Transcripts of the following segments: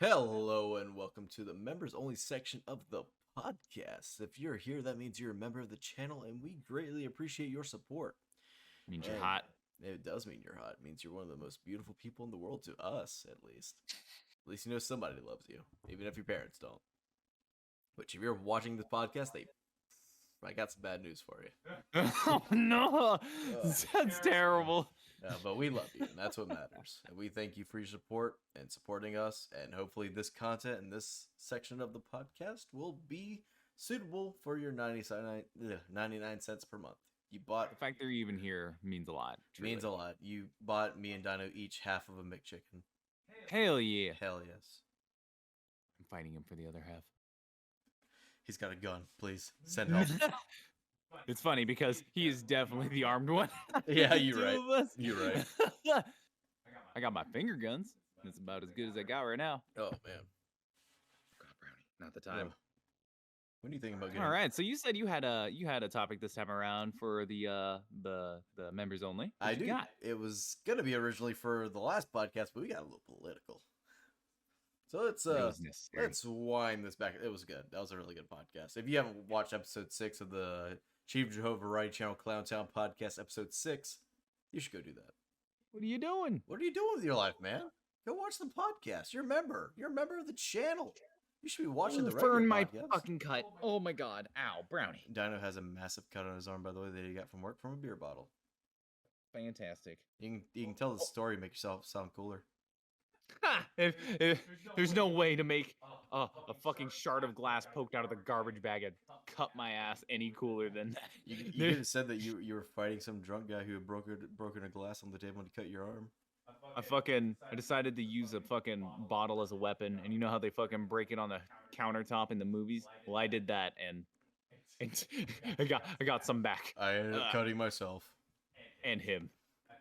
Hello and welcome to the members only section of the podcast. If you're here, that means you're a member of the channel and we greatly appreciate your support. Means you're And hot. It does mean you're hot. It means you're one of the most beautiful people in the world to us, at least. At least you know somebody loves you, even if your parents don't. Which, if you're watching this podcast, I got some bad news for you. Oh no, that's terrible. But we love you, and that's what matters. And we thank you for your support and supporting us. And hopefully, this content and this section of the podcast will be suitable for your 99 cents per month. You bought The fact they're even here means a lot. Truly. means a lot. You bought me and Dino each half of a McChicken. Hell yeah. Hell yes. I'm fighting him for the other half. He's got a gun. Please send help. It's funny because he is definitely the armed one. Yeah, The you're two right. of us. You're right. I got my finger guns. That's about as good as I got right now. Oh man. God, Brownie, not the time. What do you think about getting? All right, so you said you had a topic this time around for the members only. I What you do. got? It was gonna be originally for the last podcast, but we got a little political. So It was necessary. let's wind this back. It was good. That was a really good podcast. If you haven't watched episode 6 of the Chief Jehovah Variety Channel Clown Town podcast, episode 6, you should go do that. What are you doing? What are you doing with your life, man? Go watch the podcast. You're a member. You're a member of the channel. You should be watching the regular Fern my podcast. fucking cut. Oh my god. Ow, Brownie. Dino has a massive cut on his arm, by the way, that he got from work from a beer bottle. Fantastic. You can tell the story, make yourself sound cooler. if there's no way to make a fucking shard of glass poked out of the garbage bag and cut my ass any cooler than that. You There- could have said that you were fighting some drunk guy who had broken a glass on the table and cut your arm. I decided to use a fucking bottle as a weapon, and you know how they fucking break it on the countertop in the movies? Well, I did that, and I got some back, I ended up cutting myself and him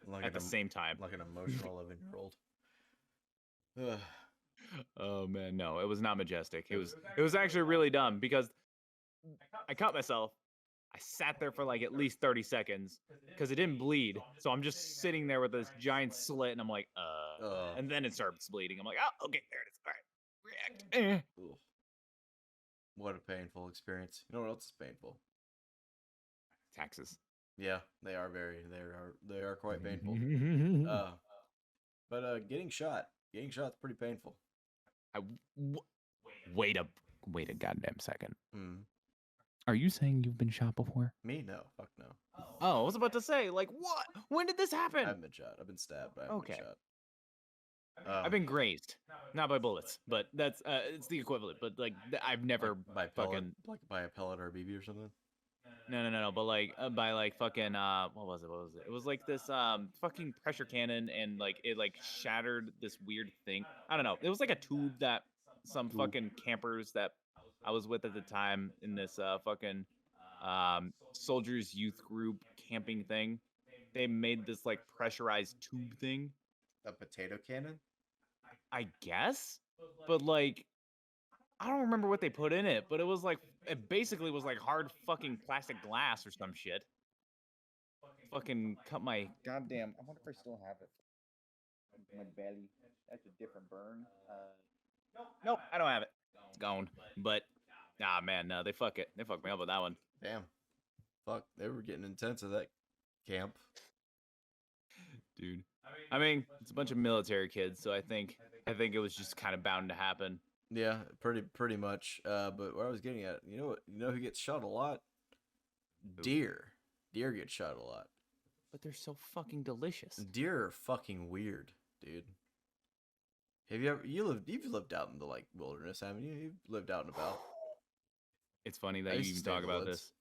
like at the same time. like an emotional 11-year-old. Oh man, no, it was not majestic. It was actually really dumb because I cut myself. I sat there for like at least 30 seconds because it didn't bleed. So I'm just sitting there with this giant slit, and I'm like, and then it starts bleeding. I'm like, oh, okay, there it is. All right, react. What a painful experience. You know what else is painful? Taxes. Yeah, they are quite painful. But getting shot's pretty painful. Wait a goddamn second. Mm. Are you saying you've been shot before? Me? No. Fuck no. Oh, I was about to say, like, what? When did this happen? I haven't been shot. I've been stabbed, but I haven't been Okay. shot. I've been grazed, not by bullets, but that's it's the equivalent. But like, I've never by a pellet, fucking like by a pellet or a BB or something. no. But like by like fucking what was it? It was like this fucking pressure cannon, and like it like shattered this weird thing. I don't know. It was like a tube that some fucking campers that I was with at the time in this fucking soldiers youth group camping thing. They made this like pressurized tube thing. A potato cannon? I guess, but like, I don't remember what they put in it, but it basically was like hard fucking plastic glass or some shit. Fucking cut my goddamn. I wonder if I still have it. My belly. That's a different burn. Nope, I don't have it. It's gone. But man, no, they fucked me up with that one. Damn. Fuck, they were getting intense at that camp. Dude. I mean, it's a bunch of military kids, so I think it was just kind of bound to happen. Yeah, pretty much. But what I was getting at, you know who gets shot a lot? Who? Deer. Deer get shot a lot. But they're so fucking delicious. Deer are fucking weird, dude. Have you've lived out in the like wilderness, haven't you? You've lived out and about. It's funny I that you used to even stay in talk the about woods. this.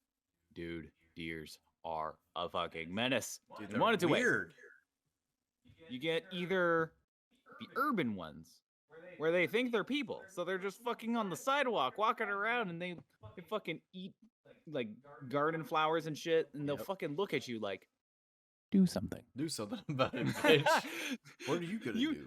Dude, deers are a fucking menace. Dude, In they're one of two ways. weird. You get either the urban ones, where they think they're people, so they're just fucking on the sidewalk, walking around, and they fucking eat like garden flowers and shit, and they'll Yep. fucking look at you like, do something. Do something about it, bitch. What are you gonna do?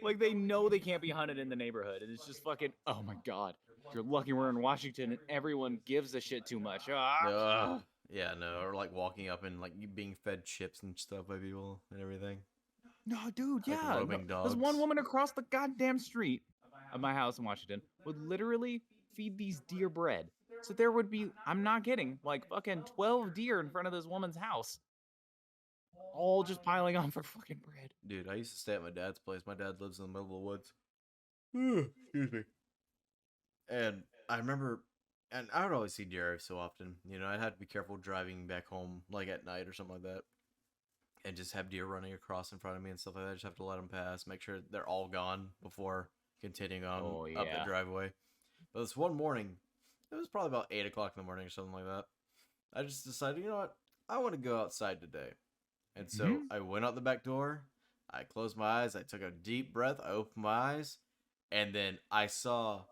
Like they know they can't be hunted in the neighborhood, and it's just fucking. Oh my god, you're lucky we're in Washington, and everyone gives a shit too much. Yeah, no, or like walking up and like you being fed chips and stuff by people and everything. No, dude, Like yeah. roaming There's one dogs. woman across the goddamn street of my house in Washington would literally feed these deer bread. So there would be, I'm not kidding, like fucking 12 deer in front of this woman's house, all just piling on for fucking bread. Dude, I used to stay at my dad's place. My dad lives in the middle of the woods. Excuse me. And I remember, and I would always see deer every so often. You know, I'd have to be careful driving back home, like at night or something like that, and just have deer running across in front of me and stuff like that. I just have to let them pass, make sure they're all gone before continuing on Oh, up the yeah. driveway. But this one morning, it was probably about 8 o'clock in the morning or something like that. I just decided, you know what? I want to go outside today. And so Mhm. I went out the back door. I closed my eyes. I took a deep breath. I opened my eyes. And then I saw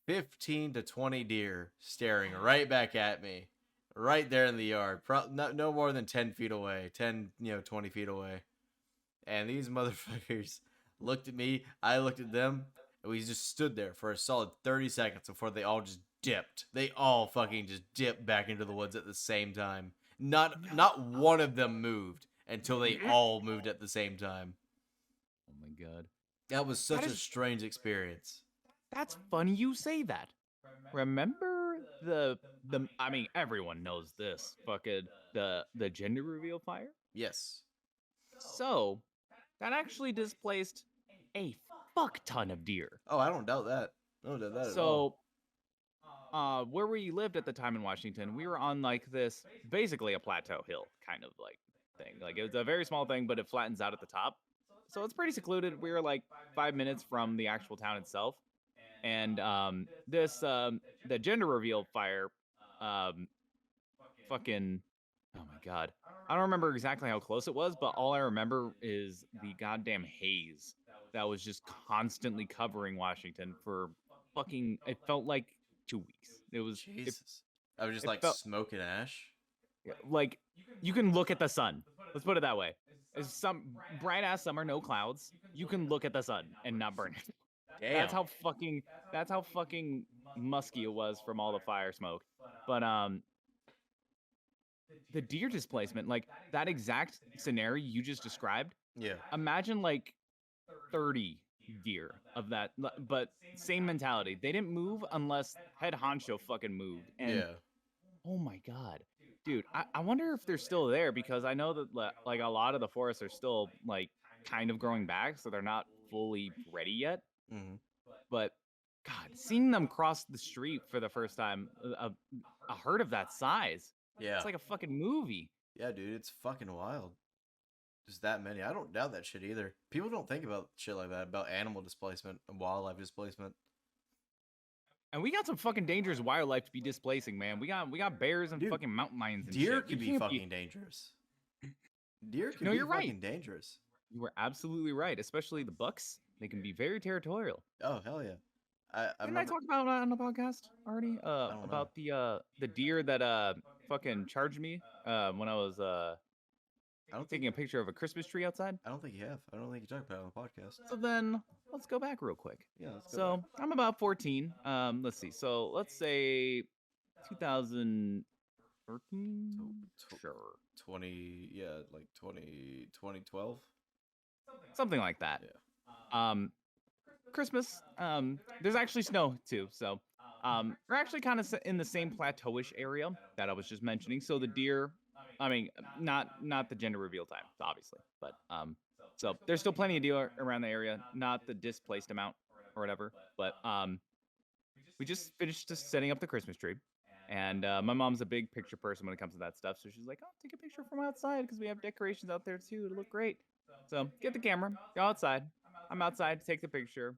15 to 20 deer staring right back at me, right there in the yard. No more than 10 feet away, 10, 20 feet away. And these motherfuckers looked at me. I looked at them. And we just stood there for a solid 30 seconds before they all just dipped. They all fucking just dipped back into the woods at the same time. Not one of them moved until they all moved at the same time. Oh my god. That was such a is- strange experience. That's funny you say that. Remember the I mean everyone knows this. Fucking the gender reveal fire? Yes. So, that actually displaced a fuck ton of deer. Oh, I don't doubt that. I don't doubt that at So, all. where we lived at the time in Washington, we were on like this basically a plateau hill kind of like thing. Like it was a very small thing, but it flattens out at the top. So it's pretty secluded. We were like 5 minutes from the actual town itself. And the gender reveal fire, fucking, oh my god. I don't remember exactly how close it was, but all I remember is the goddamn haze that was just constantly covering Washington for fucking, it felt like 2 weeks. It was, Jesus. I was just it like felt- smoke and ash. like, you can look at the sun. Let's put it that way. It's some bright ass summer, no clouds. You can look at the sun and not burn it. Damn. That's how fucking musky it was from all the fire smoke. But the deer displacement, like that exact scenario you just described, Yeah. imagine like 30 deer of that, but same mentality. They didn't move unless head honcho fucking moved. And Yeah. oh my god. Dude, I wonder if they're still there because I know that like a lot of the forests are still like kind of growing back, so they're not fully ready yet. Mm-hmm. But God, seeing them cross the street for the first time, a herd of that size, Yeah. it's like a fucking movie. Yeah, dude, it's fucking wild. Just that many. I don't doubt that shit either. People don't think about shit like that, about animal displacement and wildlife displacement. And we got some fucking dangerous wildlife to be displacing, man. We got bears and Dude, fucking mountain lions and Deer shit. can We be can't fucking dangerous. Deer can No, be you're right. fucking dangerous. You were absolutely right, especially the bucks. They can be very territorial. Oh, hell yeah. I Didn't I talk about it on the podcast already? don't About the deer that fucking charged me when I was I don't think taking a picture of a Christmas tree outside. I don't think you have. I don't think you talked about it on the podcast. So then let's go back real quick. Yeah, let's go. So I'm about 14. Let's see. So let's say 2013. So, Sure. 20, yeah, like 2012. Something like that. Yeah. Christmas. There's actually snow too. So we're actually kind of in the same plateauish area that I was just mentioning. So the deer, I mean, not the gender reveal time, obviously, but so there's still plenty of deer around the area, not the displaced amount or whatever. But we just finished just setting up the Christmas tree, and my mom's a big picture person when it comes to that stuff. So she's like, "Oh, take a picture from outside because we have decorations out there too. It'll look great." So get the camera, go outside. I'm outside to take the picture,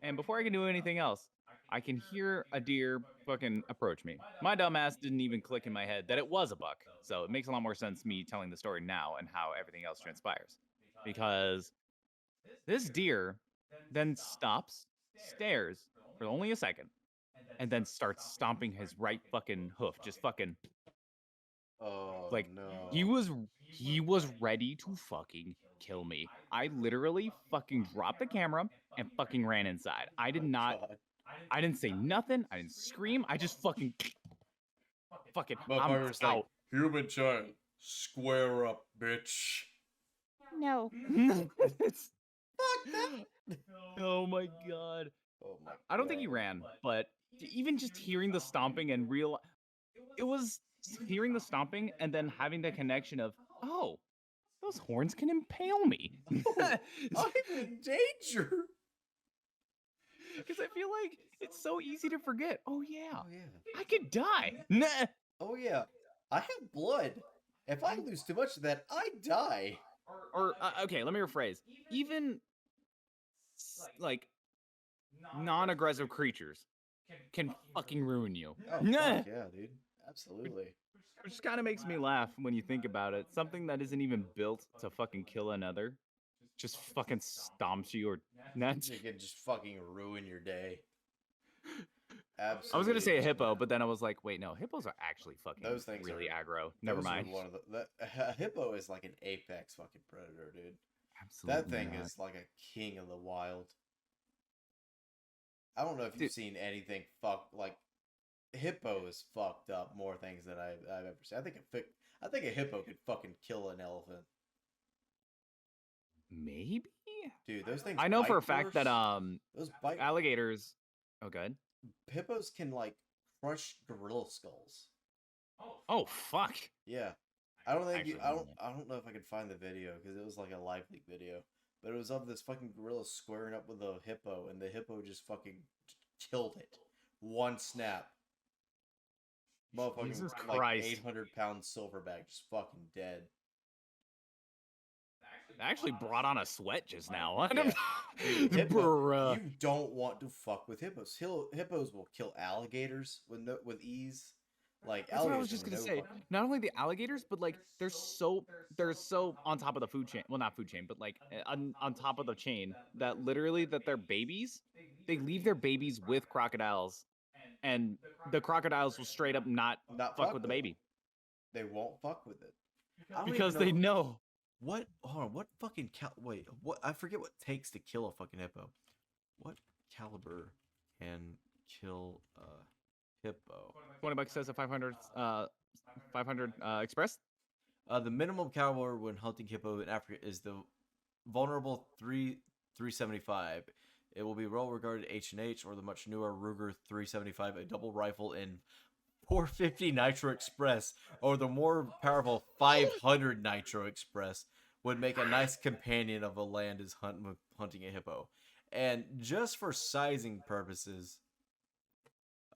and before I can do anything else, I can hear a deer fucking approach me. My dumbass didn't even click in my head that it was a buck, so it makes a lot more sense me telling the story now and how everything else transpires. Because this deer then stops, stares for only a second, and then starts stomping his right fucking hoof, just fucking Oh, like no. he was ready to fucking kill me. I literally fucking dropped the camera and fucking ran inside. I did not. God. I didn't say nothing. I didn't scream. I just fucking I'm Motherfucker's out. like, human child, square up, bitch. No. Oh my god. Oh my I don't think he God. ran, but even just hearing the stomping and it was hearing the stomping and then having the connection of, oh, those horns can impale me. I'm in danger. Because I feel like it's so easy to forget. Oh yeah, Oh yeah. I could die. Nah. Oh yeah. I have blood. If I lose too much of that, I die. Or okay, let me rephrase. Even like non-aggressive creatures can fucking ruin you. Oh Nah. fuck yeah, dude. Absolutely. Which kind of makes me laugh when you think about it. Something that isn't even built to fucking kill another just fucking stomps you or nuts. It can just fucking ruin your day. Absolutely. I was gonna say a hippo, but then I was like, wait, no, hippos are actually fucking Those things really are- aggro. Never Those are mind. one of a hippo is like an apex fucking predator, dude. Absolutely That thing not. is like a king of the wild. I don't know if you've Dude. seen anything like hippo is fucked up more things than I've ever seen. I think a hippo could fucking kill an elephant. Maybe. Dude, those things I know for a bite fact that worse. Those bite alligators. Oh, good. hippos can like crush gorilla skulls. Oh fuck. Yeah. I don't think Actually, I don't know if I could find the video because it was like a live leak video. But it was of this fucking gorilla squaring up with a hippo and the hippo just fucking killed it. One snap. Motherfucking Jesus like Christ. 800-pound silverback just fucking dead. I actually brought on a sweat just now. Yeah. Dude, Bruh. you don't want to fuck with hippos. Hippos will kill alligators with ease. Like That's what I was alligators just are gonna no say. fucking- Not only the alligators, but like they're so on top of the food chain. Well, not food chain, but like on top of the chain that literally that their babies, they leave their babies with crocodiles, and the crocodiles will straight up not fuck with the it. baby They won't fuck with it. I don't because even they know. What? Hold on. What fucking wait? What? I forget what it takes to kill a fucking hippo. What caliber can kill a hippo? 20 bucks says a 500 express. The minimum caliber when hunting hippo in Africa is the vulnerable 375. It will be well regarded H&H or the much newer Ruger 375, a double rifle in 450 Nitro Express, or the more powerful 500 Nitro Express would make a nice companion of a land is hunting a hippo. And just for sizing purposes,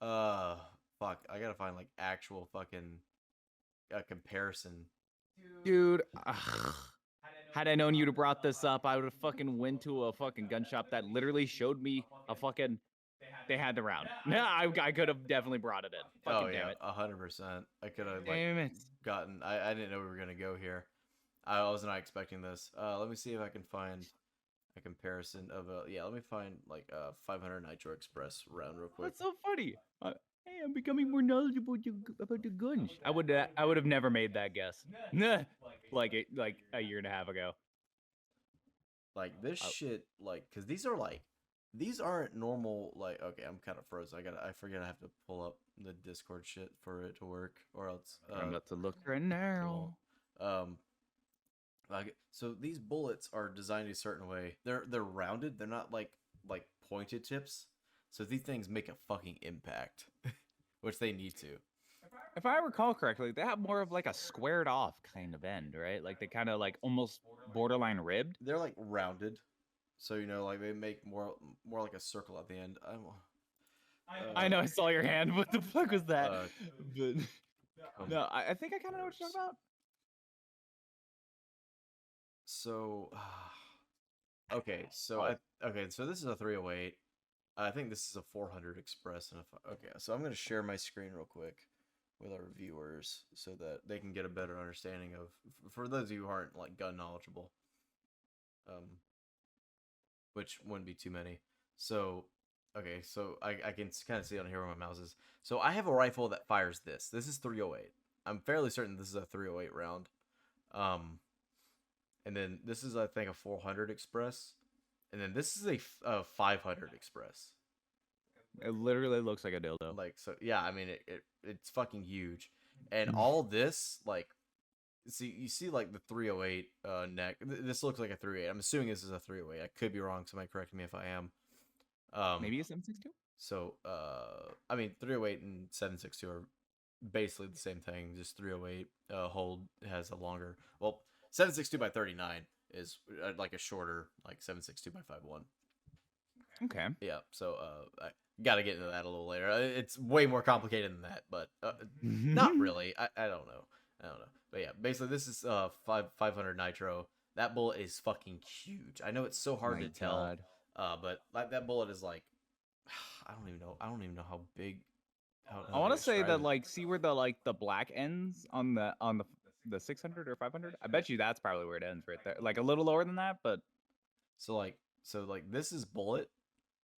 fuck, I gotta find like actual fucking comparison. Dude, had I known you'd have brought this up, I would have fucking went to a fucking gun shop that literally showed me a fucking. They had the round. Yeah, I could have definitely brought it in. Fucking damn it. 100%. I could have like Damn it. gotten. I didn't know we were gonna go here. I was not expecting this. Let me see if I can find a comparison of a. Yeah, let me find like a 500 Nitro Express round real quick. That's so funny. Hey, I'm becoming more knowledgeable about the guns. I would have never made that guess. Nah. like a year and a half ago. Like this shit, like, cause these aren't normal. Like, okay, I'm kind of frozen. I forget I have to pull up the Discord shit for it to work, or else. I'm about to look right now. Like, so these bullets are designed a certain way. They're rounded. They're not like pointed tips. So these things make a fucking impact, which they need to. If I recall correctly, they have more of like a squared off kind of end, right? Like they kind of like almost borderline ribbed. They're like rounded, so you know, like they make more like a circle at the end. I know I saw your hand. What the fuck was that? But no, I think I kind of know what you're talking about. So, okay, so so this is a 308. I think this is a 400 Express, and okay, so I'm gonna share my screen real quick with our viewers so that they can get a better understanding of, for those of you who aren't like gun knowledgeable, which wouldn't be too many. So, okay, so I can kind of see on here where my mouse is. So I have a rifle that fires this. This is 308. I'm fairly certain this is a 308 round. And then this is, I think, a 400 Express. And then this is a 500 Express. It literally looks like a dildo. Like, so, yeah, I mean, it's fucking huge. And all this, like, you see, like, the 308 neck. This looks like a 308. I'm assuming this is a 308. I could be wrong. Somebody correct me if I am. Maybe a 7.62. So, I mean, 308 and 7.62 are basically the same thing. Just 308 hold has a longer. Well, 7.62 by 39 is like a shorter, like 7.62 by 5.1. Okay. Yeah. So, I gotta get into that a little later. It's way more complicated than that, but not really. I don't know. I don't know. But yeah, basically, this is 500 nitro. That bullet is fucking huge. I know it's so hard My to tell, God. but like that bullet is like, I don't even know. I don't even know how big. I want to say that like see where the black ends on the 600 or 500. I bet you that's probably where it ends right there. Like a little lower than that, but So like this is bullet.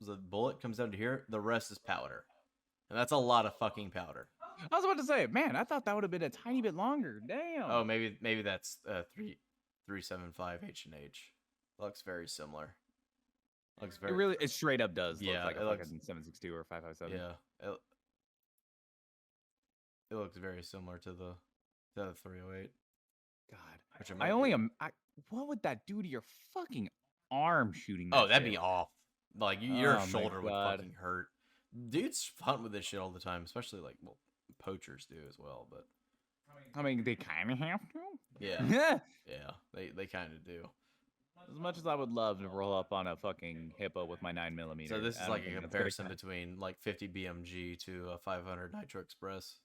The bullet comes down to here. The rest is powder, and that's a lot of fucking powder. I was about to say, man, I thought that would have been a tiny bit longer. Damn. Oh, maybe that's 375 H&H. Looks very similar. Looks very. It straight up does Yeah, look like it a looks- fucking 7.62 or 5.57. Yeah, it looks very similar to the 308. God. Which it I might only be. am. What would that do to your fucking arm shooting? That Oh, that'd shit? be off. Like your Oh my shoulder would God. fucking hurt. Dudes hunt with this shit all the time, especially like poachers do as well. But I mean, they kind of have to. yeah, Yeah. yeah, they kind of do. As much as I would love to roll up on a fucking hippo with my 9mm. So this I is don't like a think that's very comparison fun. between like 50 BMG to a 500 Nitro Express.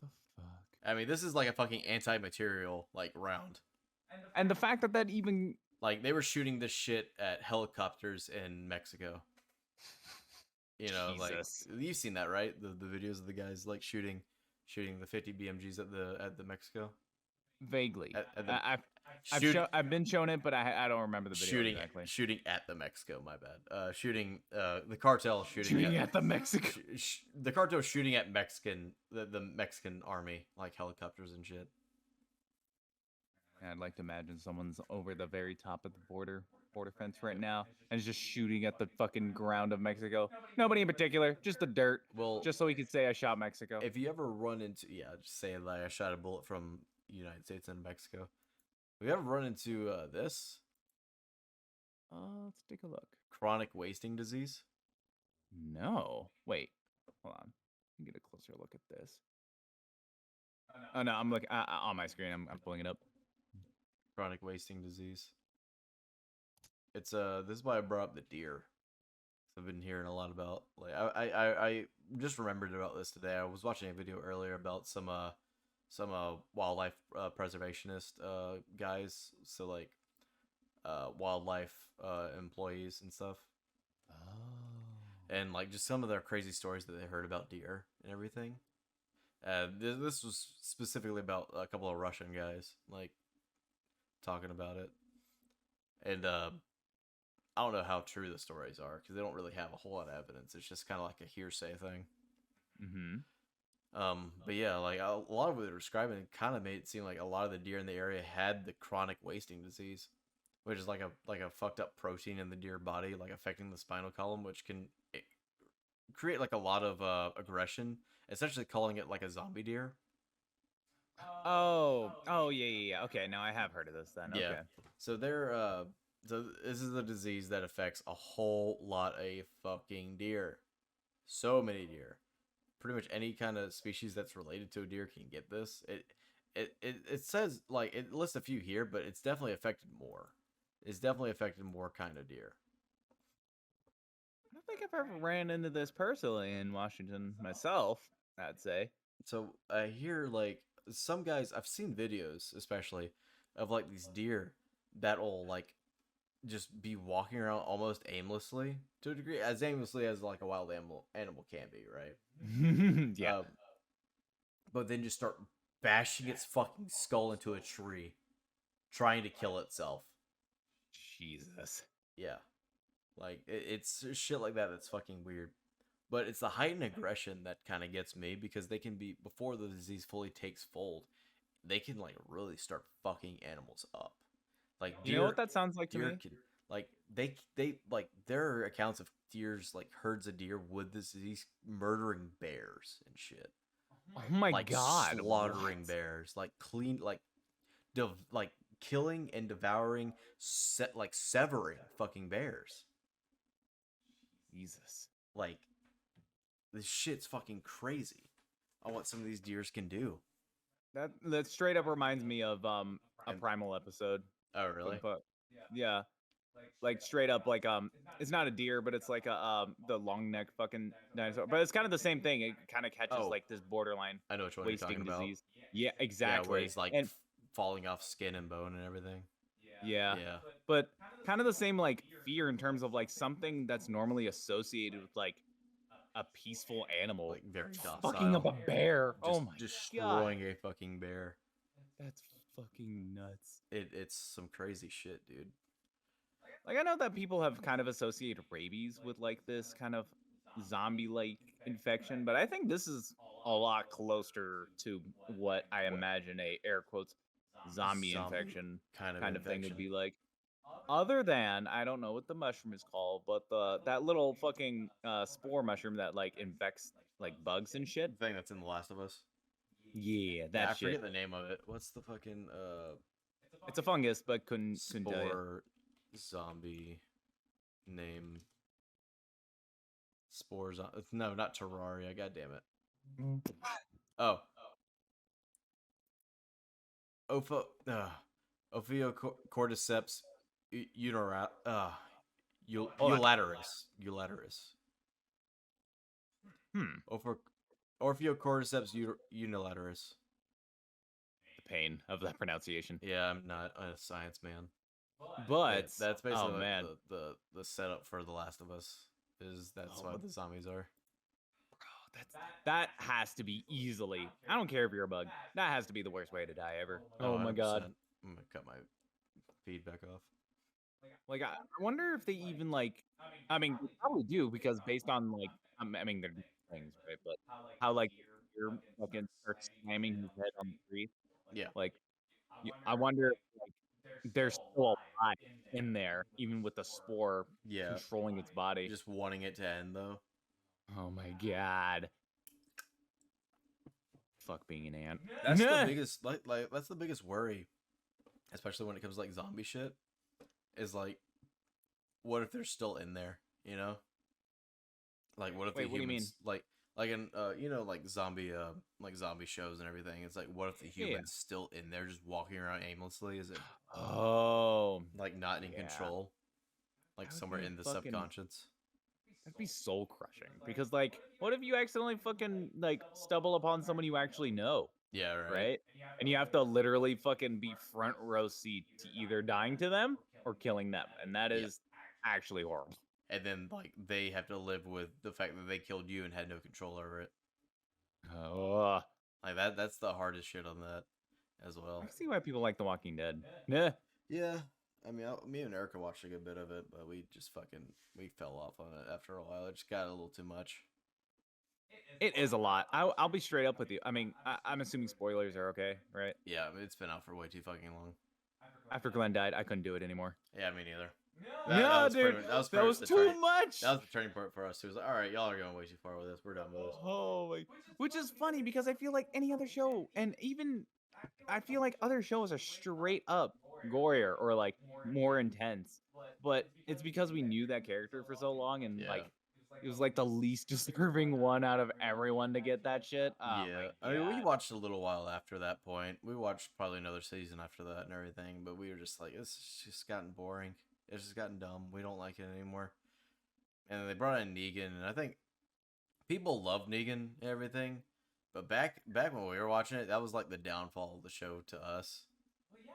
The fuck. I mean, this is like a fucking anti-material like round. And the fact that even Like they were shooting this shit at helicopters in Mexico. You know, Jesus. like you've seen that, right? The videos of the guys like shooting the 50 BMGs at the Mexico. vaguely, At the, I've been shown it, but I don't remember the video exactly. Shooting at the Mexico. My bad. Shooting the cartel Shooting at the Mexico. The cartel shooting at the Mexican army like helicopters and shit. I'd like to imagine someone's over the very top of the border fence right now and is just shooting at the fucking ground of Mexico. Nobody in particular, just the dirt. Well, Just so he could say I shot Mexico. if you ever run into just say like I shot a bullet from United States and Mexico. Have you ever run into this Let's take a look. chronic wasting disease? No. Wait. Hold on. Let me get a closer look at this. Oh no, I'm looking on my screen. I'm pulling it up. Chronic wasting disease. It's this is why I brought up the deer. I've been hearing a lot about like I just remembered about this today. I was watching a video earlier about some wildlife preservationist guys, so like wildlife employees and stuff, Oh. and like just some of their crazy stories that they heard about deer and everything. This was specifically about a couple of Russian guys like talking about it, and I don't know how true the stories are because they don't really have a whole lot of evidence. It's just kind of like a hearsay thing. Mm-hmm. But yeah, like a lot of what they're describing kind of made it seem like a lot of the deer in the area had the chronic wasting disease, which is like a fucked up protein in the deer body, like affecting the spinal column, which can create like a lot of aggression. Essentially, calling it like a zombie deer. Oh yeah. Okay, now I have heard of this then. Yeah. Okay. So so this is a disease that affects a whole lot of fucking deer. So many deer. Pretty much any kind of species that's related to a deer can get this. It says like it lists a few here, but it's definitely affected more. It's definitely affected more kind of deer. I don't think I've ever ran into this personally in Washington myself, I'd say. So I hear like some guys I've seen videos especially of like these deer that'll like just be walking around almost aimlessly to a degree, as aimlessly as like a wild animal can be, right? Yeah. But then just start bashing its fucking skull into a tree, trying to kill itself. Jesus. Yeah, like it's shit like that that's fucking weird. But it's the heightened aggression that kind of gets me because they can be before the disease fully takes fold, they can like really start fucking animals up. Like deer, You know what that sounds like to deer me? can like they like there are accounts of deers like herds of deer with this disease murdering bears and shit. Oh my Like God. slaughtering what? bears, like like killing and devouring, severing fucking bears. Jesus. Like, this shit's fucking crazy on what some of these deers can do. That straight up reminds me of a And- Primal episode. Oh, really? But yeah, like straight up like it's not a deer, but it's like the long neck fucking dinosaur. But it's kind of the same thing. It kind of catches Oh. like this borderline I know which one you're wasting talking about. disease. Yeah, Yeah, exactly. where he's like and falling off skin and bone and everything. yeah, Yeah. but kind of the same like fear in terms of like something that's normally associated with like a peaceful animal Like, very docile. fucking up a bear. Just Oh my god, destroying a fucking bear. that's fucking nuts. It's some crazy shit, dude. Like I know that people have kind of associated rabies with like this kind of zombie-like infection, but I think this is a lot closer to what I imagine a air quotes zombie infection kind of kind of thing would infection. be like. Other than I don't know what the mushroom is called, but that little fucking spore mushroom that like infects like bugs and shit. The thing that's in The Last of Us. Yeah, Yeah, that I shit. forget the name of it. What's the fucking It's a fungus, but couldn't tell you. spore zombie name? Spores. No, not Terraria. God damn it. Oh. Ophiocordyceps unilaterus. Unilaterus. Orpheocordyceps unilaterus. The pain of that pronunciation. Yeah, I'm not a science man. But That's basically oh man, the setup for The Last of Us. That's why the zombies are. that has to be easily. I don't care if you're a bug. That has to be the worst way to die ever. Oh my 100%. god. I'm gonna cut my feedback off. Like I wonder if they even like. I mean, they probably do because based on like, I mean, they're different things, right? But how like you're fucking starts slamming his head on the tree. Yeah. Like, I wonder if like, there's still alive in there, even with the spore Yeah. controlling its body. Just wanting it to end though. Oh my god. Fuck being an ant. That's Nah. the biggest like that's the biggest worry, especially when it comes to like zombie shit. Is like, what if they're still in there? You know. Like, what if Wait, the what do you mean? humans like in like zombie shows and everything? It's like, what if the Yeah. humans still in there just walking around aimlessly? Is it Oh, like not in Yeah. control? Like That would somewhere be in the fucking- subconscious. that'd be soul crushing. Because like, what if you accidentally fucking like stumble upon someone you actually know, Yeah, right. right? And you have to literally fucking be front row seat to either dying to them or killing them, and that Yeah. is actually horrible. And then like they have to live with the fact that they killed you and had no control over it. Oh, Like that's the hardest shit on that as well. I see why people like The Walking Dead. Nah. Yeah. I mean, me and Erica watched a good bit of it, but we just we fell off on it after a while. It just got a little too much. It is a lot. I'll be straight up with you. I mean, I'm assuming spoilers are okay, right? Yeah, I mean, it's been out for way too fucking long. After Glenn died, I couldn't do it anymore. Yeah, me neither. No, was pretty dude, much- that was that pretty was much the too turning- much. That was the turning point for us. It was like, all right, y'all are going way too far with this. We're done with this. Oh my, which is funny because I feel like any other show, and even I feel like other shows are straight up gorier or like more intense. But it's because we knew that character for so long, and Yeah. like it was like the least deserving one out of everyone to get that shit. Oh Yeah, my I mean, we God. watched a little while after that point. We watched probably another season after that and everything, but we were just like, it's just gotten boring. It's just gotten dumb. We don't like it anymore. And then they brought in Negan, and I think people love Negan and everything, but back when we were watching it, that was like the downfall of the show to us.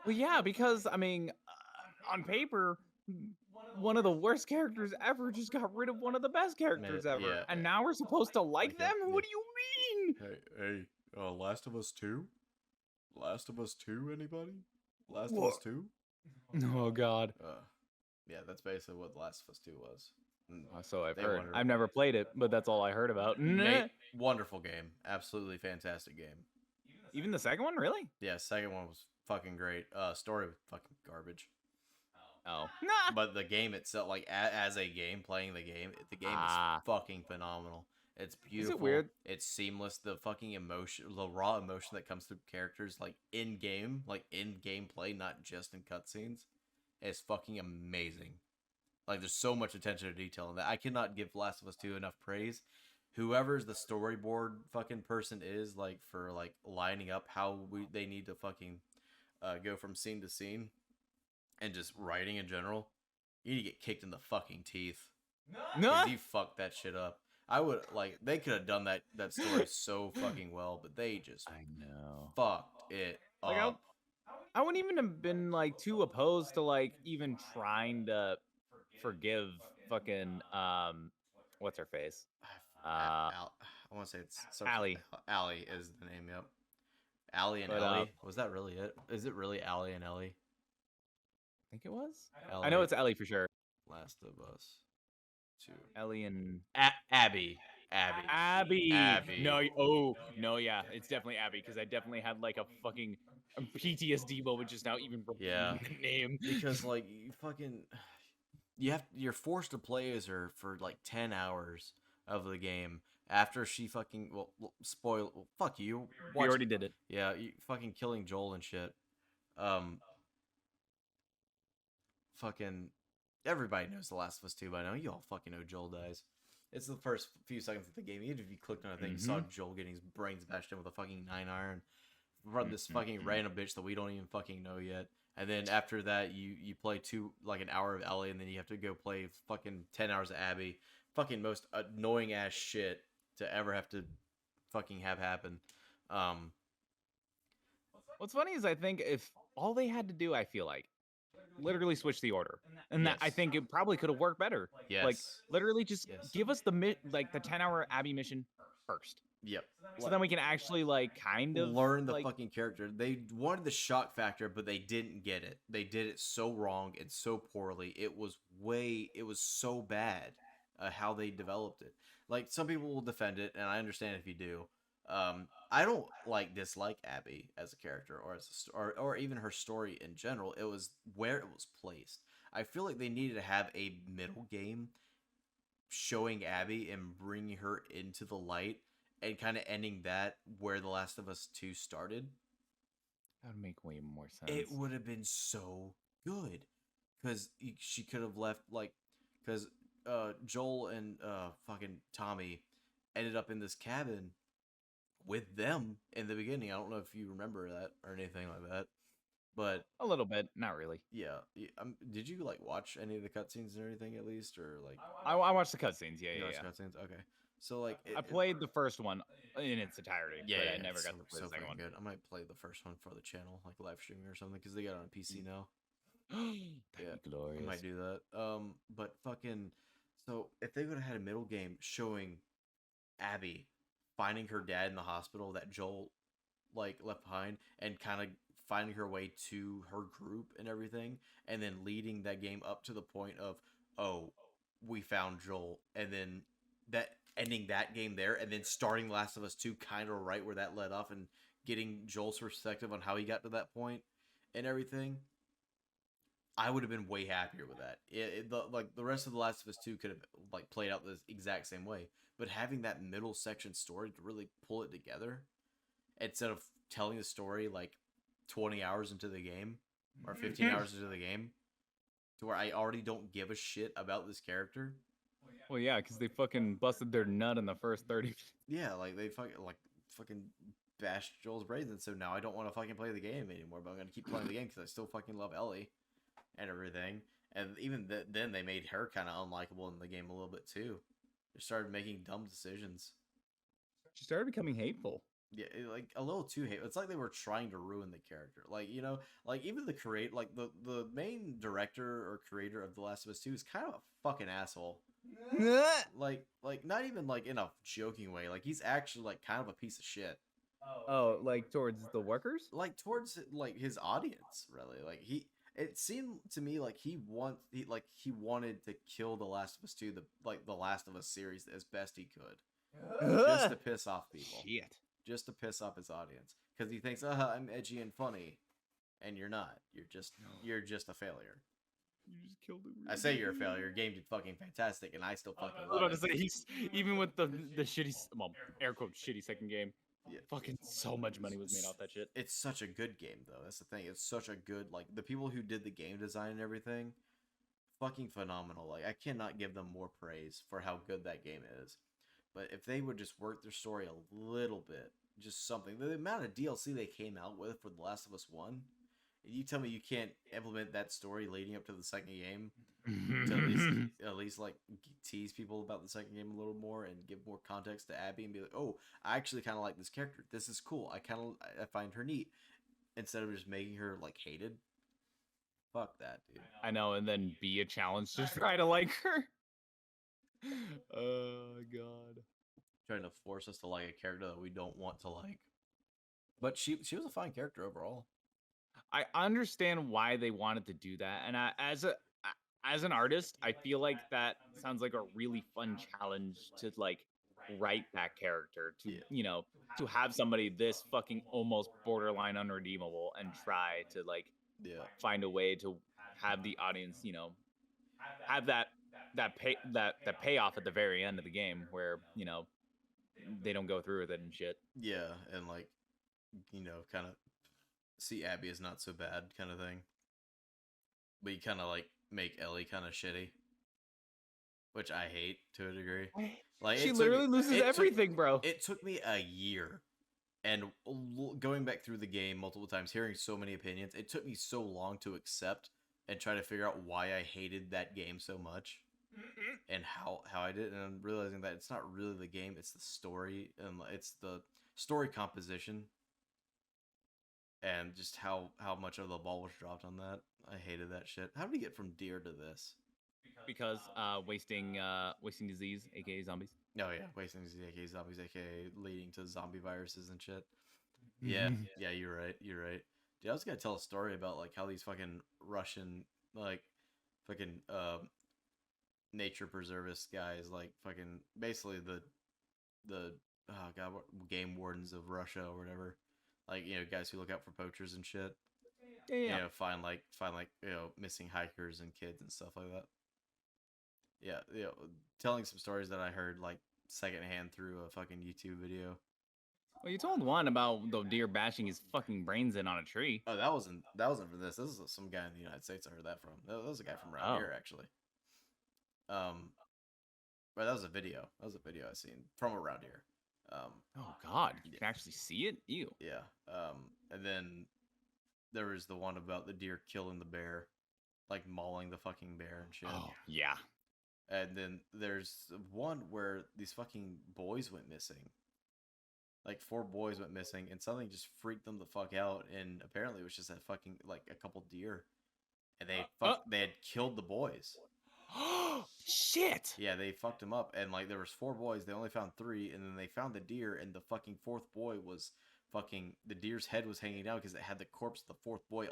Well, yeah, because I mean, on paper, one of the worst characters ever just got rid of one of the best characters ever, yeah, and now we're supposed to like Like them? that, What yeah. do you mean? Hey, Last of Us 2? Last of Us 2, anybody? Last What? of Us 2? Oh God. Yeah, that's basically what Last of Us 2 was. So I've They heard. wonder- I've never played it, but that's all I heard about. Wonderful game. Absolutely fantastic game. Even the second one, really? Yeah, second one was fucking great. Story was fucking garbage. Oh, nah. But the game itself, like as a game, playing the game Ah. is fucking phenomenal. It's beautiful. weird? It's seamless. The fucking emotion, the raw emotion that comes through characters, like in game, like in gameplay, not just in cutscenes, is fucking amazing. Like there's so much attention to detail in that. I cannot give Last of Us 2 enough praise. Whoever's the storyboard fucking person is, like, for like lining up how they need to fucking go from scene to scene and just writing in general, you need to get kicked in the fucking teeth. No. 'Cause you fucked that shit up. I would like they could have done that story so fucking well, but they just I know. fucked it Like, up. I wouldn't even have been like too opposed to like even trying to forgive fucking what's her face? I want to say it's Allie. Allie is the name. Yep. Allie and But, Ellie. Was that really it? Is it really Allie and Ellie? I think it was. Ellie, I know it's Ellie for sure. Last of Us 2. Ellie and Abby. Abby. No, no, yeah, it's definitely Abby because I definitely had like a fucking PTSD moment just now, even Yeah. the name. Because like you're forced to play as her for like 10 hours of the game after she fucking spoil fuck you. We already did it. Yeah, you fucking killing Joel and shit. Fucking everybody knows The Last of Us 2 by now. You all fucking know Joel dies. It's the first few seconds of the game. Even if you clicked on a thing, you saw Joel getting his brains bashed in with a fucking 9-iron from this fucking random bitch that we don't even fucking know yet. And then after that, you play an hour of Ellie, and then you have to go play fucking 10 hours of Abby. Fucking most annoying ass shit to ever have to fucking have happen. What's funny is I think if all they had to do, I feel like, literally switch the order, and that I Yes. think it probably could have worked better. Yes. Like literally just Yes. give us the 10-hour Abby mission first, Yep. so then we can actually like kind of learn the like, fucking character. They wanted the shock factor, but they didn't get it. They did it so wrong and so poorly. It was so bad how they developed it. Like some people will defend it, and I understand if you do. I don't dislike Abby as a character or as or even her story in general. It was where it was placed. I feel like they needed to have a middle game showing Abby and bringing her into the light and kind of ending that where The Last of Us 2 started. that would make way more sense. It would have been so good because she could have left because Joel and fucking Tommy ended up in this cabin with them in the beginning. I don't know if you remember that or anything like that, but A little bit, not really. yeah. Did you watch any of the cutscenes or anything at least, or I watched the cutscenes. Yeah, you yeah, watched yeah. cutscenes? Okay, so I played the first one in its entirety, yeah, but yeah, I never it's got to play the second fucking one. good. I might play the first one for the channel, like live streaming or something, because they got it on PC now. That'd be glorious. I might do that. But fucking, so if they would have had a middle game showing Abby finding her dad in the hospital that Joel left behind, and kind of finding her way to her group and everything, and then leading that game up to the point of, oh, we found Joel, and then that ending that game there, and then starting Last of Us 2 kind of right where that led off, and getting Joel's perspective on how he got to that point and everything. I would have been way happier with that. The rest of The Last of Us 2 could have played out the exact same way, but having that middle section story to really pull it together instead of telling the story 20 hours into the game or 15 hours into the game to where I already don't give a shit about this character. Well, yeah, because they fucking busted their nut in the first 30. Yeah, they fucking bashed Joel's brains, and so now I don't want to fucking play the game anymore, but I'm going to keep playing the game because I still fucking love Ellie and everything. And even then they made her kind of unlikable in the game a little bit too. They started making dumb decisions. She started becoming hateful. Yeah, a little too hate. It's like they were trying to ruin the character. Even the the main director or creator of The Last of Us 2 is kind of a fucking asshole. Not even in a joking way. He's actually kind of a piece of shit. Oh, towards the workers? Towards his audience, really. It seemed to me like he wanted to kill The Last of Us 2, the Last of Us series as best he could. Just to piss off people. Shit. Just to piss off his audience, because he thinks, I'm edgy and funny, and you're not. You're just a failure. You just killed him. I say you're a failure. Your game did fucking fantastic, and I still fucking I was love about to it. say he's even with the shitty, well, air quote shitty second game. Yeah. Fucking so much money was made off that shit. It's such a good game, though. That's the thing. It's such a good the people who did the game design and everything fucking phenomenal. Like, I cannot give them more praise for how good that game is. But if they would just work their story a little bit, just something, the amount of DLC they came out with for The Last of Us 1, and you tell me you can't implement that story leading up to the second game to at least like tease people about the second game a little more and give more context to Abby and be like, oh, I actually kind of like this character. This is cool. I find her neat, instead of just making her like hated. Fuck that, dude. I know, and then be a challenge to try to like her. Oh god. Trying to force us to like a character that we don't want to like. But she was a fine character overall. I understand why they wanted to do that, and as an artist, I feel like that sounds like a really fun challenge to like write that character to to have somebody this fucking almost borderline unredeemable and try to like find a way to have the audience have that payoff at the very end of the game where they don't go through with it and shit. Yeah, and like kind of see Abby as not so bad kind of thing. But you kind of like make Ellie kind of shitty, which I hate to a degree. Like she literally loses everything, bro. It took me a year, and going back through the game multiple times, hearing so many opinions, it took me so long to accept and try to figure out why I hated that game so much, and how I did, and I'm realizing that it's not really the game, it's the story, and it's the story composition. And just how much of the ball was dropped on that. I hated that shit. How did we get from deer to this? Because wasting disease, aka zombies. Oh yeah, wasting disease, aka zombies, aka leading to zombie viruses and shit. Yeah, yeah, you're right. Dude, I was gonna tell a story about like how these fucking Russian like fucking nature preservist guys, like fucking basically the oh god, game wardens of Russia or whatever. Like, guys who look out for poachers and shit. Yeah. Find missing hikers and kids and stuff like that. Yeah, telling some stories that I heard like secondhand through a fucking YouTube video. Well, you told one about the deer bashing his fucking brains in on a tree. Oh, that wasn't for this. This is some guy in the United States I heard that from. That was a guy from around here actually. But that was a video. That was a video I seen from around here. Oh god, you can actually see it? Ew. Yeah. And then there was the one about the deer killing the bear, like mauling the fucking bear and shit. Oh, yeah. And then there's one where these fucking boys went missing. Like 4 boys went missing, and something just freaked them the fuck out. And apparently it was just a fucking like a couple deer, and they had killed the boys. Shit. Yeah, they fucked him up, and like there was 4 boys, they only found 3, and then they found the deer, and the fucking 4th boy was fucking, the deer's head was hanging down because it had the corpse of the 4th boy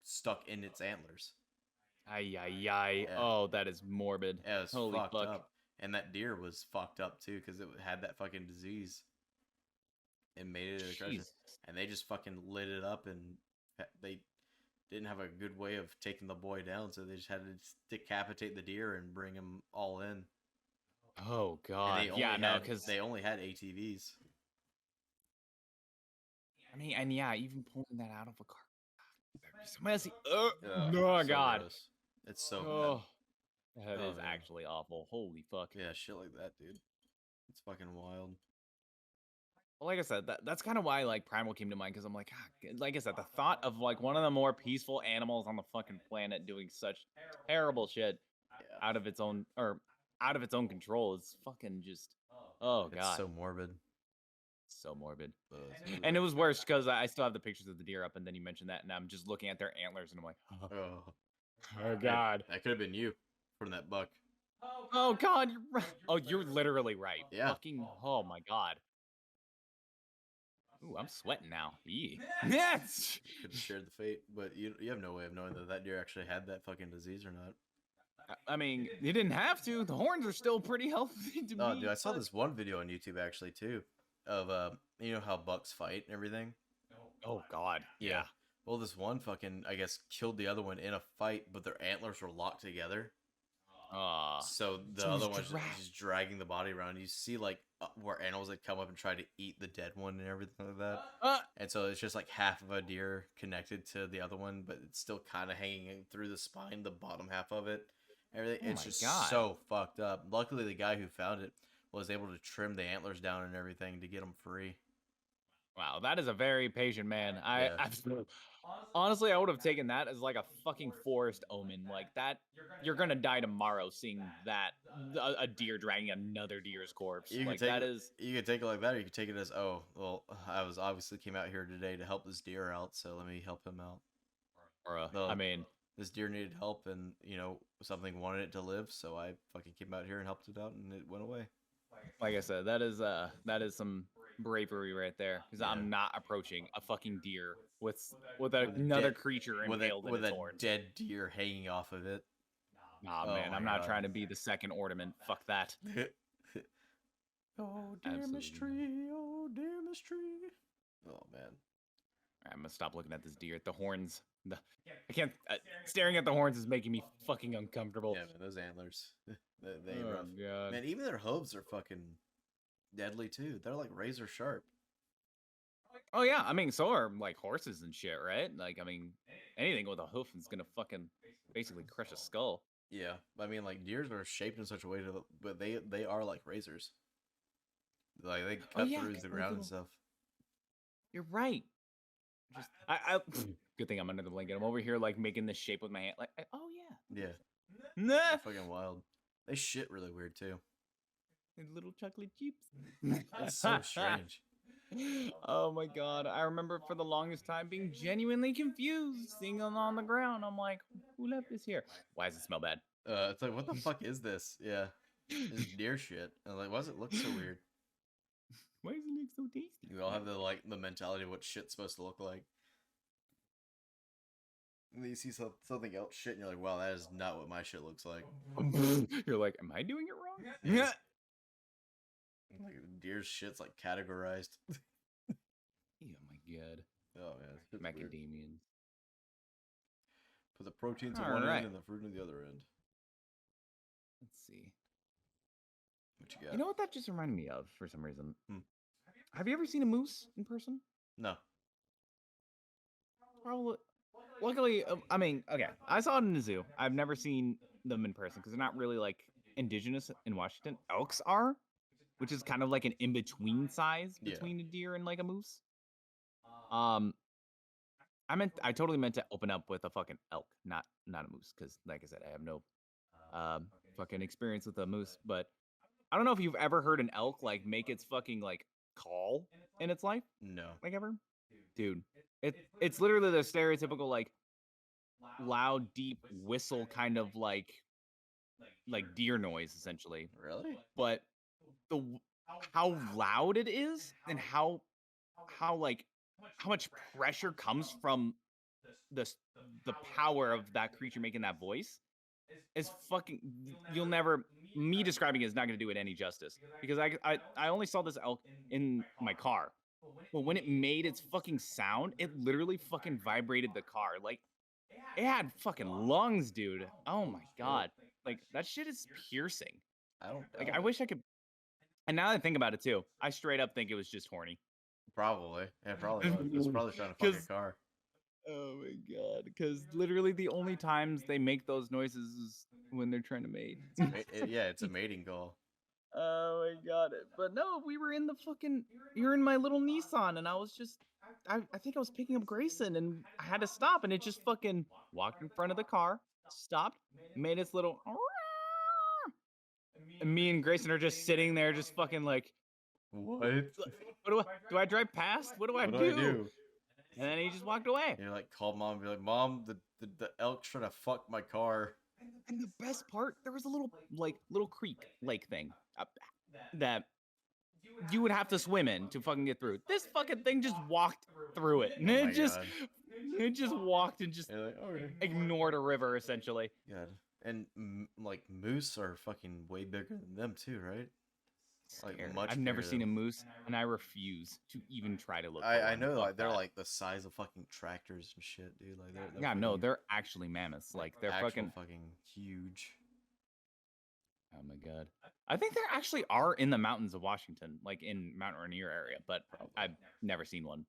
stuck in its antlers. Ay. Yeah. Oh, that is morbid. Yeah, it was Holy fucked fuck. up, and that deer was fucked up too because it had that fucking disease. It made it a treasure, and they just fucking lit it up, and they didn't have a good way of taking the boy down, so they just had to decapitate the deer and bring him all in. Oh god. Yeah, no, because they only had ATVs. I mean, and yeah, even pulling that out of a car. That'd be so messy. No, so god. Gross. It's so bad. That is actually awful. Holy fuck. Yeah, shit like that, dude. It's fucking wild. Well, like I said, that's kind of why like Primal came to mind, because I'm like, like I said, the thought of like one of the more peaceful animals on the fucking planet doing such terrible shit out of its own control is fucking just god. It's so morbid. So morbid. And it was worse because I still have the pictures of the deer up, and then you mentioned that, and I'm just looking at their antlers, and I'm like, oh god. That could have been you from that buck. Oh god, you're right. Oh, you're literally right. Yeah. Fucking, oh my god. Ooh, I'm sweating now. Yes. Could have shared the fate, but you have no way of knowing that deer actually had that fucking disease or not. I mean, you didn't have to. The horns are still pretty healthy to me. Oh, dude, I saw this one video on YouTube actually too, of how bucks fight and everything. Oh god. Yeah. Well, this one fucking, I guess, killed the other one in a fight, but their antlers were locked together. So the other one's just dragging the body around. You see like where animals had come up and try to eat the dead one and everything like that. And so it's just like half of a deer connected to the other one, but it's still kind of hanging through the spine, the bottom half of it. Everything. Oh It's my just God. so fucked up. Luckily, the guy who found it was able to trim the antlers down and everything to get them free. Wow, that is a very patient man. Yeah. Honestly, I would have taken that as like a fucking forest omen. Like that, you're gonna die tomorrow seeing that a deer dragging another deer's corpse. You could Like take that it. is, You could take it like that, or you could take it as, oh, well, I was obviously came out here today to help this deer out, so let me help him out. or No, I mean, this deer needed help, and something wanted it to live, so I fucking came out here and helped it out, and it went away. like I said, that is some bravery right there. Because Yeah. I'm not approaching a fucking deer with With a another dead- creature with a impaled in with its a horns. dead deer hanging off of it. Nah, Oh man, my I'm not God. trying to be the second ornament. Fuck that. Oh dear Miss Absolutely. Tree, oh dear Miss Tree. Oh man. I'm gonna stop looking at this deer. The horns. I can't. Staring at the horns is making me fucking uncomfortable. Yeah, man, those antlers. they ain't Oh rough. God. Man, even their hooves are fucking deadly too. They're like razor sharp. Oh yeah, I mean, so are like horses and shit, right? Like, I mean, anything with a hoof is gonna fucking basically crush a skull. Yeah, I mean, like deers are shaped in such a way to, but they are like razors. Like they cut yeah, through cut the like ground and little- stuff. You're right. Just, I good thing I'm under the blanket. I'm over here like making this shape with my hand. Like, oh yeah, Yeah, nah, they're fucking wild. They shit really weird too. little chocolate chips. It's so strange. Oh my God, I remember for the longest time being genuinely confused, seeing them on the ground. I'm like, who left this here? Why does it smell bad? It's like, what the fuck is this? Yeah, it's deer shit. I'm like, why does it look so weird? Why does it look so tasty? We all have the mentality of what shit's supposed to look like. And then you see something else shit, and you're like, wow, that is not what my shit looks like. You're like, am I doing it wrong? Yeah. Like deer's shit's like categorized. Oh my God. Oh man, it's weird. Macadamians. Put the proteins on All one right. end and the fruit on the other end. Let's see. What you got? You know what that just reminded me of for some reason? Hmm. Have you ever seen a moose in person? No. Probably. Luckily, I mean, okay. I saw it in the zoo. I've never seen them in person because they're not really like indigenous in Washington. Elks are, which is kind of like an in-between size Yeah. between a deer and like a moose. I totally meant to open up with a fucking elk, not a moose, because like I said, I have no fucking experience with a moose. But I don't know if you've ever heard an elk like make its fucking like call in its life, No. like ever, dude. It's literally the stereotypical like loud, deep whistle kind of like deer noise essentially. Really? But how loud it is and how much pressure comes from the power of that creature making that voice is fucking, you'll never, me describing it is not going to do it any justice, because I only saw this elk in my car, but when it made its fucking sound, it literally fucking vibrated the car. Like, it had fucking lungs, dude. Oh my God, like that shit is piercing. I don't. Like, I wish I could. And now that I think about it too, I straight up think it was just horny. Probably. Yeah, probably. Was. It's probably trying to fuck a 'Cause- car. Oh my God, because literally the only times they make those noises is when they're trying to mate. Yeah, it's a mating call. Oh my God. But no, we were in the fucking, you're in my little Nissan, and I was just, I think I was picking up Grayson, and I had to stop, and it just fucking walked in front of the car, stopped, made its little, and me and Grayson are just sitting there, just fucking like, What? do I drive past? What do I What do? do I do? And then he just walked away. You're like, call mom and be like, Mom, the elk's trying to fuck my car. And the best part, there was a little creek lake thing that you would have to swim in to fucking get through. This fucking thing just walked through it, and Oh my it just walked and just You're like, okay. ignored a river essentially. God. And like moose are fucking way bigger than them too, right? Like, Scared. much I've never bigger seen a than- moose, and I refuse to even try to look. for I one. know, Fuck like they're that. like the size of fucking tractors and shit, dude. Like they're Yeah, no, fucking- they're actually mammoths. Like they're actual fucking. huge. Oh my God. I think there actually are in the mountains of Washington, like in Mount Rainier area, but I've never seen one.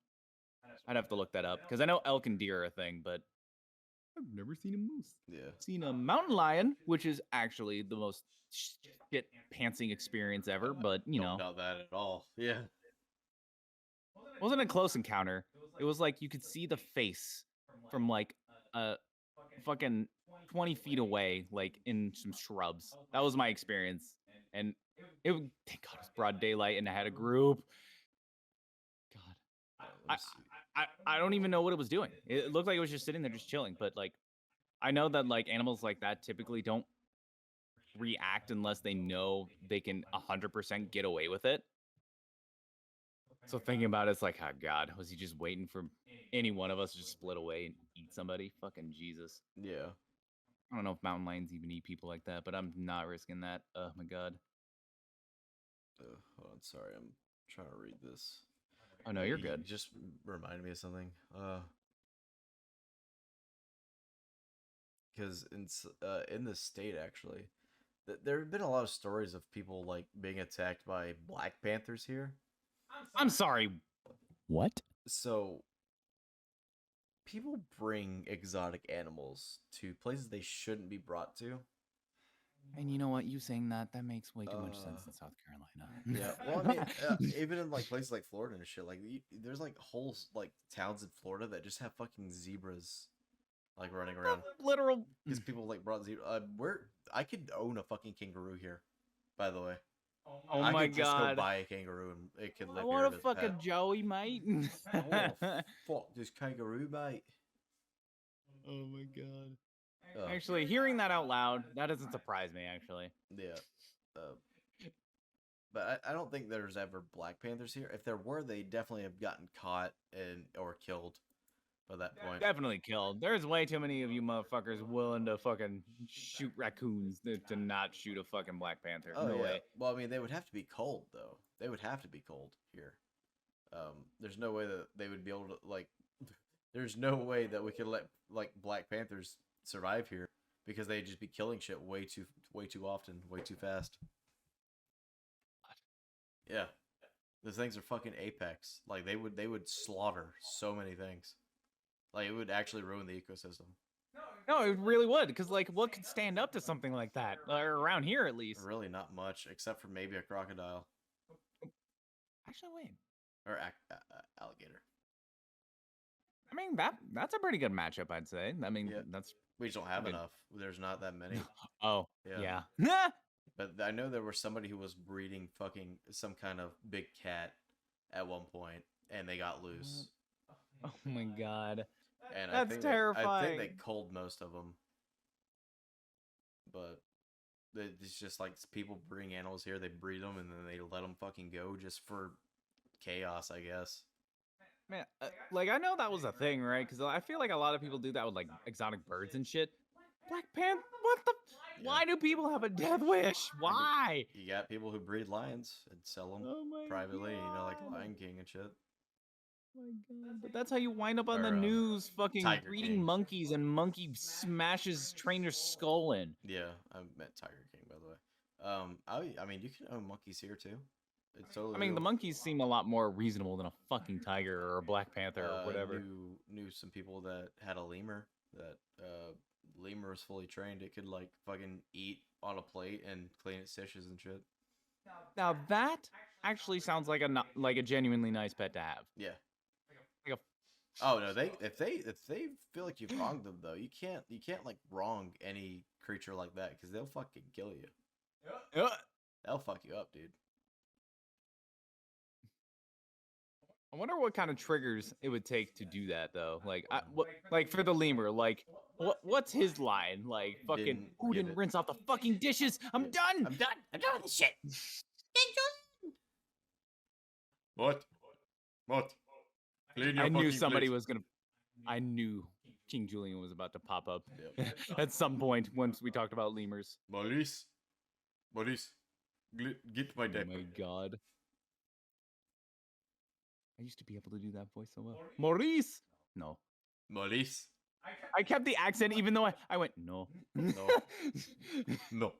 I'd have to look that up because I know elk and deer are a thing, but I've never seen a moose. Yeah. Seen a mountain lion, which is actually the most shit pantsing experience ever, but you Don't know, doubt that at all. Yeah. wasn't a close encounter. It was like you could see the face from like a fucking 20 feet away, like in some shrubs. That was my experience. And thank God it was broad daylight and I had a group. God. Let me I, see. I don't even know what it was doing. It looked like it was just sitting there just chilling, but like I know that like animals like that typically don't react unless they know they can 100% get away with it. So thinking about it, it's like, oh God, was he just waiting for any one of us to just split away and eat somebody? Fucking Jesus. Yeah. I don't know if mountain lions even eat people like that, but I'm not risking that. Oh my God. Hold on. Sorry. I'm trying to read this. Oh no, you're You good. just reminded me of something. Because in this state, actually, there have been a lot of stories of people like being attacked by Black Panthers here. I'm sorry. What? So people bring exotic animals to places they shouldn't be brought to. And you know what? You saying that makes way too much sense in South Carolina. Yeah, well, I mean, even in like places like Florida and shit, like there's like whole like towns in Florida that just have fucking zebras like running around Literal. because people like brought zebra. I could own a fucking kangaroo here, by the way. Oh I my could just go God. buy a kangaroo and it could I live here want as a a fucking pet. Joey, mate. I want to fuck this kangaroo, mate. Oh my God. Oh, Actually, hearing that out loud, that doesn't surprise me, actually. yeah. But I don't think there's ever Black Panthers here. If there were, they definitely have gotten caught and or killed by that point. Definitely killed. There's way too many of you motherfuckers willing to fucking shoot raccoons to not shoot a fucking Black Panther. Oh, no yeah. way. Well, I mean, they would have to be cold, though. They would have to be cold here. There's no way that they would be able to, like, there's no way that we could let, like, Black Panthers survive here because they'd just be killing shit way too often, way too fast. Yeah. Those things are fucking apex. Like, they would slaughter so many things. Like, it would actually ruin the ecosystem. No, it really would. Because, like, what could stand up to something like that? Or around here, at least. Really not much, except for maybe a crocodile. Actually, wait. Or alligator. I mean, that's a pretty good matchup, I'd say. I mean, Yeah. that's... We just don't have good. enough. There's not that many. Oh, Yeah. yeah. But I know there was somebody who was breeding fucking some kind of big cat at one point, and they got loose. Oh my God. And That's I think terrifying. they culled most of them. But it's just like people bring animals here, they breed them, and then they let them fucking go just for chaos, I guess. Man, like, I know that was a thing, right? Because I feel like a lot of people do that with, like, exotic birds and shit. Black Panther? What the... Yeah. Why do people have a death wish? Why? You got people who breed lions and sell them Oh my privately, you know, like God. Lion King and shit. Oh my God. But that's how you wind up on the Or, news, fucking Tiger breeding King. monkeys, and monkey smashes trainer's skull in. Yeah, I met Tiger King, by the way. I mean, you can own monkeys here too. It's totally. I mean, the legal. monkeys seem a lot more reasonable than a fucking tiger or a Black Panther or whatever. Knew some people that had a lemur. That lemur was fully trained. It could like fucking eat on a plate and clean its dishes and shit. Now that actually sounds like a genuinely nice pet to have. Yeah. Like Oh no, if they feel like you've wronged them though, you can't like wrong any creature like that because they'll fucking kill you. They'll fuck you up, dude. I wonder what kind of triggers it would take to do that, though. Like, like for the lemur, like, what's his line? Like, fucking, who get didn't it. rinse off the fucking dishes? I'm done. I'm done with this shit. What? Clean your I knew fucking somebody plate. was gonna. I knew King Julian was about to pop up Yep. at some point once we talked about lemurs. Maurice, get my Oh diaper. my God. I used to be able to do that voice so well. Maurice. No. Maurice. I kept the accent even though I went no. No. No.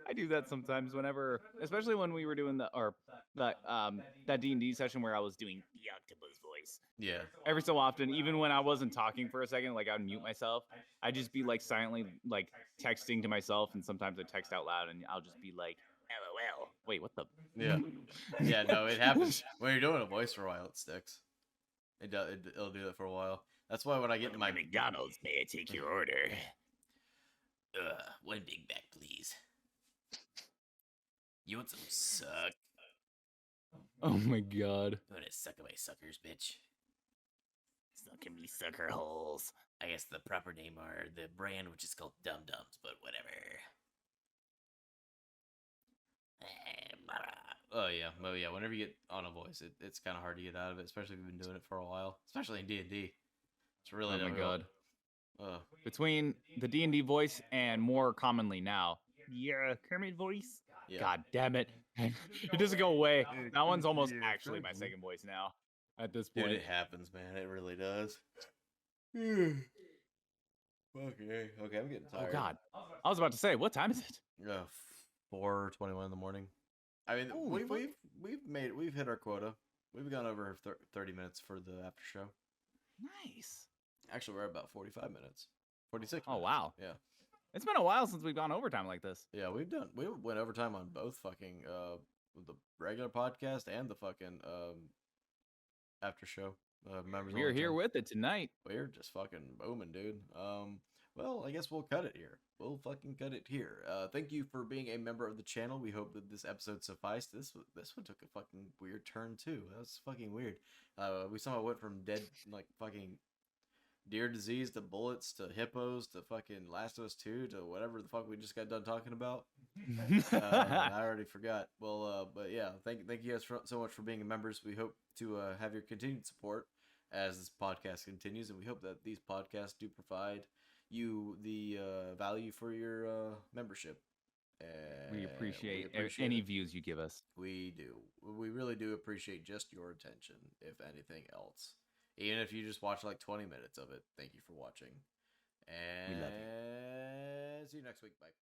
I do that sometimes whenever, especially when we were doing that D&D session where I was doing the octopus voice. Yeah. Every so often, even when I wasn't talking for a second, like I'd mute myself, I'd just be like silently like texting to myself, and sometimes I text out loud, and I'll just be like, "LOL." Wait, what the? Yeah. Yeah, no, it happens. When you're doing a voice for a while, it sticks. It does. It'll do that for a while. That's why when I get to my McDonald's, may I take your order? one Big Mac, please. You want some suck? Oh my god. You want to suck my suckers, bitch? Sucking me sucker holes. I guess the proper name are the brand, which is called Dum Dums, but whatever. Oh yeah, well yeah. Whenever you get on a voice, it's kind of hard to get out of it, especially if you've been doing it for a while, especially in D&D. It's really Oh my difficult. god. Between the D&D voice and more commonly now, yeah, Kermit voice. Yeah. God damn it! It doesn't go away. That one's almost actually my second voice now. At this point, Dude, it happens, man. It really does. Okay, I'm getting tired. Oh god, I was about to say, what time is it? 4:21 in the morning. I mean, Holy fuck. we've hit our quota. We've gone over 30 minutes for the after show. Nice. Actually, we're at about 45 minutes. 46 Oh minutes. wow. Yeah. It's been a while since we've gone overtime like this. Yeah, we went overtime on both fucking the regular podcast and the fucking after show. Members We're only here time. with it tonight. We're just fucking booming, dude. Well, I guess we'll cut it here. We'll fucking cut it here. Thank you for being a member of the channel. We hope that this episode sufficed. This one took a fucking weird turn too. That was fucking weird. We somehow went from dead like fucking deer disease to bullets to hippos to fucking Last of Us 2 to whatever the fuck we just got done talking about. I already forgot. Well, but yeah, thank you guys so much for being members. We hope to have your continued support as this podcast continues, and we hope that these podcasts do provide you the value for your membership. We appreciate, appreciate any it. views you give us. We do. We really do appreciate just your attention, if anything else. Even if you just watch like 20 minutes of it, thank you for watching. And We love you. see you next week. Bye.